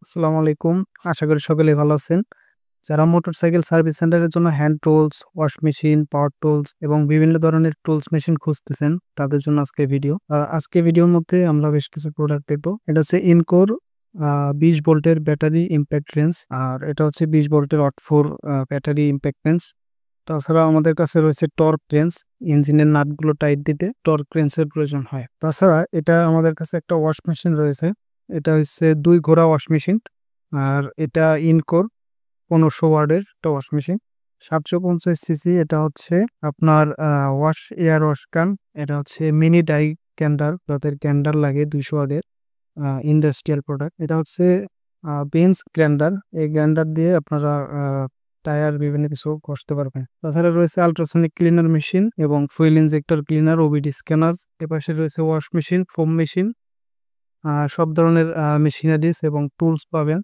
আসসালামু আলাইকুম। আশা করি সকলেই ভালো আছেন। যারা মোটরসাইকেল সার্ভিস সেন্টারের জন্য হ্যান্ড টুলস, ওয়াশ মেশিন, পাওয়ার টুলস এবং বিভিন্ন ধরনের টুলস মেশিন খুঁজতেছেন, তাদের জন্য আজকে ভিডিও। আজকে ভিডিওর মধ্যে আমরা বেশ কিছু প্রোডাক্ট দেখবো। এটা হচ্ছে ইনকোর 20 ভোল্টের ব্যাটারি ইমপ্যাক্ট রেঞ্জ। আর এটা হচ্ছে 20 ভোল্টের অট4 ব্যাটারি ইমপ্যাক্ট রেঞ্জ। তাছাড়া আমাদের কাছে রয়েছে টর্ক রেঞ্জ। ইঞ্জিনের নাটগুলো টাইট দিতে টর্ক রেঞ্জের প্রয়োজন হয়। তাছাড়া এটা আমাদের কাছে একটা ওয়াশ মেশিন রয়েছে। এটা হচ্ছে 2 ঘোড়া ওয়াশ মেশিন। আর এটা ইনকোর 1500 ওয়ার্ডের একটা ওয়াশ মেশিন। 750 সিসি। এটা হচ্ছে আপনার ওয়াশ এয়ার ওয়াশ গান। এটা হচ্ছে মিনি ডাই ক্যান্ডার, যাদের ক্যান্ডার লাগে 200 ওয়ার্ডের ইন্ডাস্ট্রিয়াল প্রোডাক্ট। এটা হচ্ছে বেঞ্চ গ্রাইন্ডার। এই গ্রাইন্ডার দিয়ে আপনারা টায়ার বিভিন্ন কিছু ঘষতে পারবেন। তাছাড়া রয়েছে আল্ট্রাসনিক ক্লিনার মেশিন এবং fuel injector cleaner, OBD scanner. এপাশে রয়েছে ওয়াশ মেশিন, ফোম মেশিন, সব ধরনের মেশিনারিজ এবং টুলস পাবেন।